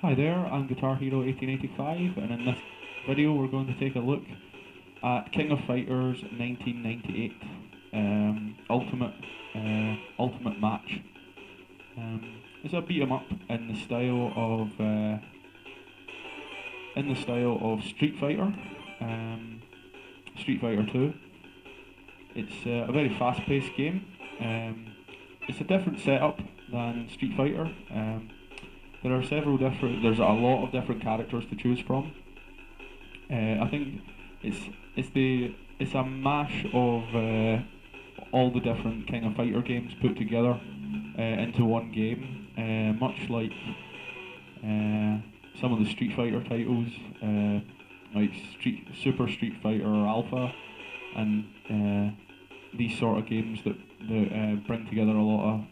Hi there, I'm Guitar Hero 1885, and in this video we're going to take a look at King of Fighters 1998 Ultimate Match. It's a beat 'em up in the style of Street Fighter, Street Fighter 2. It's a very fast-paced game. It's a different setup than Street Fighter. There's a lot of different characters to choose from. I think it's a mash of all the different King of Fighter games put together into one game, much like some of the Street Fighter titles, like Super Street Fighter Alpha, and these sort of games that bring together a lot of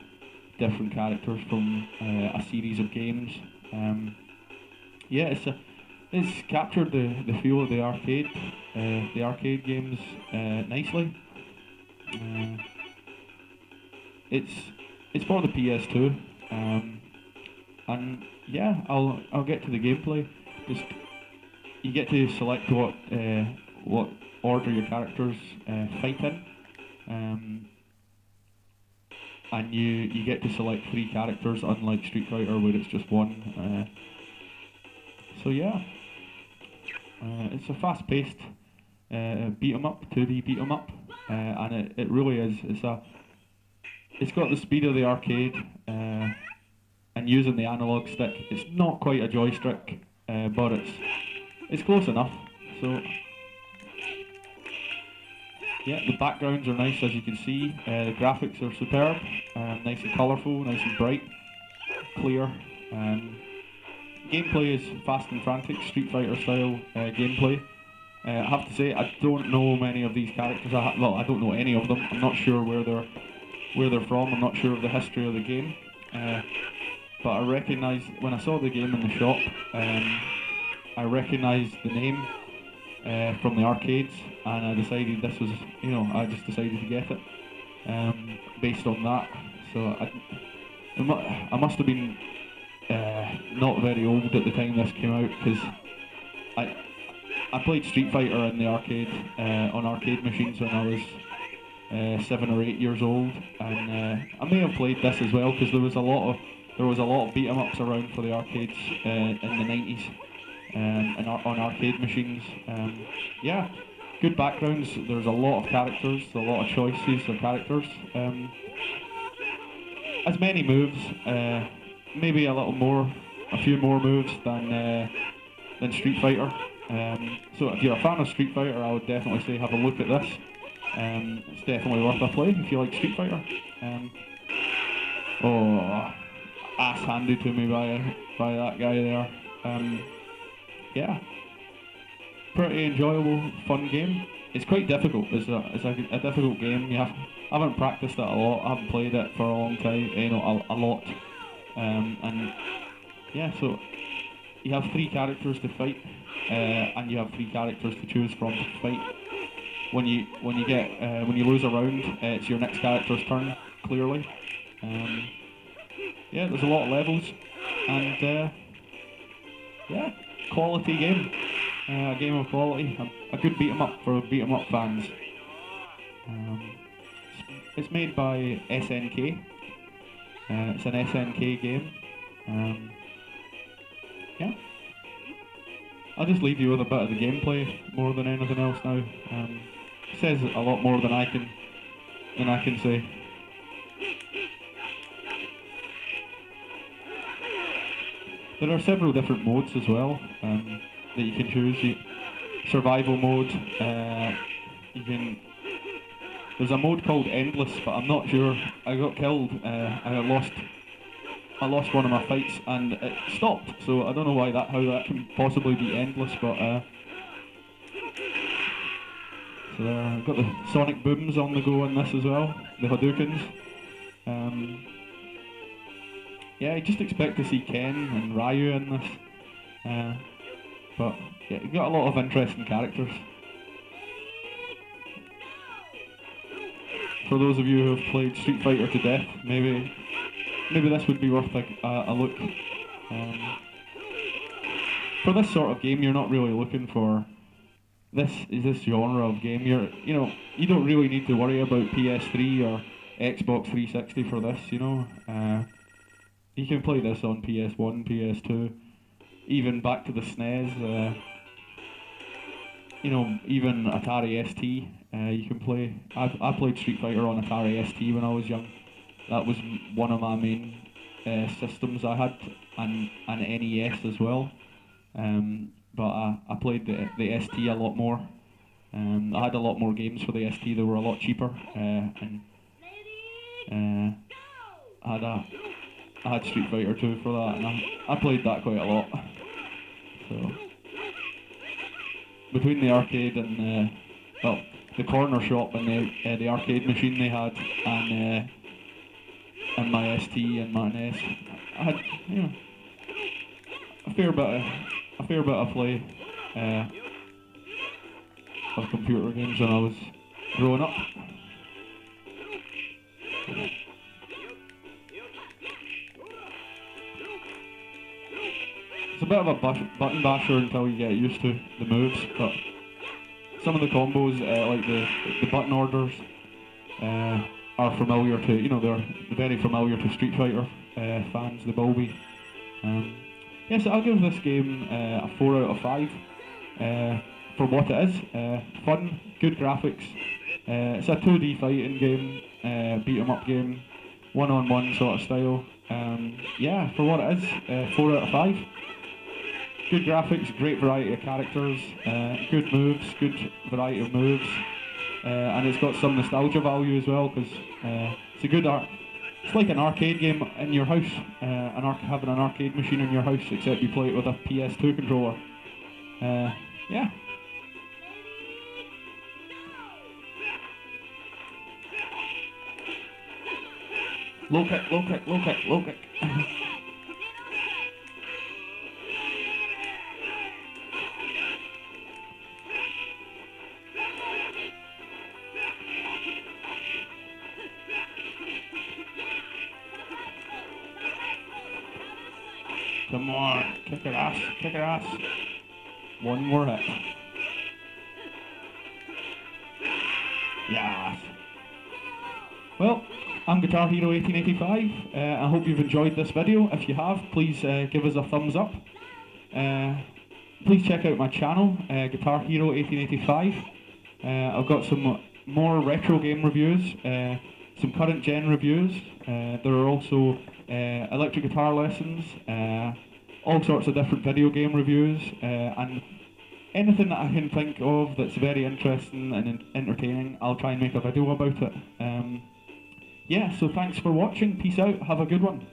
different characters from a series of games. Yeah, it's captured the feel of the arcade games nicely. It's for the PS2, and yeah, I'll get to the gameplay. Just you get to select what order your characters fight in. And you get to select 3 characters, unlike Street Fighter where it's just one. So yeah, it's a fast-paced beat 'em up, 2D beat 'em up, and it really is. It's got the speed of the arcade, and using the analog stick. It's not quite a joystick, but it's close enough. So. Yeah, the backgrounds are nice, as you can see. The graphics are superb, nice and colourful, nice and bright, clear. Gameplay is fast and frantic, Street Fighter style gameplay. I have to say, I don't know many of these characters. Well, I don't know any of them. I'm not sure where they're from. I'm not sure of the history of the game. But I recognised when I saw the game in the shop. I recognised the name from the arcades, and I decided this was, I just decided to get it based on that. So I must have been not very old at the time this came out, because I played Street Fighter in the arcade on arcade machines when I was 7 or 8 years old, and I may have played this as well, because there was a lot of beat 'em ups around for the arcades in the 90s. And on arcade machines. Yeah, good backgrounds. There's a lot of characters, a lot of choices of characters. As many moves, maybe a few more moves than Street Fighter. So if you're a fan of Street Fighter, I would definitely say have a look at this. It's definitely worth a play if you like Street Fighter. Ass handed to me by that guy there. Yeah, pretty enjoyable, fun game. It's quite difficult. It's a difficult game. I haven't practiced it a lot. I haven't played it for a long time. A lot. And yeah, so you have 3 characters to fight, and you have 3 characters to choose from to fight. When you lose a round, it's your next character's turn. Clearly. Yeah, there's a lot of levels, and yeah. Quality game, a game of quality, a good beat 'em up for beat 'em up fans. It's made by SNK. It's an SNK game. Yeah, I'll just leave you with a bit of the gameplay more than anything else now. It says a lot more than I can say. There are several different modes as well that you can choose. Survival mode. There's a mode called Endless, but I'm not sure. I got killed. I lost one of my fights and it stopped. So I don't know how that can possibly be endless. But so there, I've got the sonic booms on the go in this as well. The Hadoukens. Yeah, I just expect to see Ken and Ryu in this, but yeah, you've got a lot of interesting characters. For those of you who have played Street Fighter to death, maybe this would be worth a look. for this sort of game, you're not really looking for this genre of game. You don't really need to worry about PS3 or Xbox 360 for this. You can play this on PS1, PS2, even back to the SNES. Even Atari ST. You can play. I played Street Fighter on Atari ST when I was young. That was one of my main systems I had, and an NES as well. But I played the ST a lot more. I had a lot more games for the ST. They were a lot cheaper, and I had Street Fighter 2 for that, and I played that quite a lot. So between the arcade and the corner shop and the arcade machine they had, and my ST and my NES, I had a fair bit of play of computer games when I was growing up. It's a bit of a button basher until you get used to the moves, but some of the combos, like the button orders, are familiar to, they're very familiar to Street Fighter fans, the Bulby. Yes, I'll give this game a 4 out of 5 for what it is. Fun, good graphics. It's a 2D fighting game, beat 'em up game, one-on-one sort of style. Yeah, for what it is, 4 out of 5. Good graphics, great variety of characters, good moves, good variety of moves, and it's got some nostalgia value as well, because it's a good it's like an arcade game in your house, having an arcade machine in your house, except you play it with a PS2 controller. Yeah. Low kick, low kick, low kick, low kick. Come on, kick her ass, kick her ass. One more hit. Yes. Well, I'm Guitar Hero 1885. I hope you've enjoyed this video. If you have, please give us a thumbs up. Please check out my channel, Guitar Hero 1885. I've got some more retro game reviews, some current gen reviews. There are also electric guitar lessons, all sorts of different video game reviews, and anything that I can think of that's very interesting and entertaining, I'll try and make a video about it. Yeah, so thanks for watching. Peace out. Have a good one.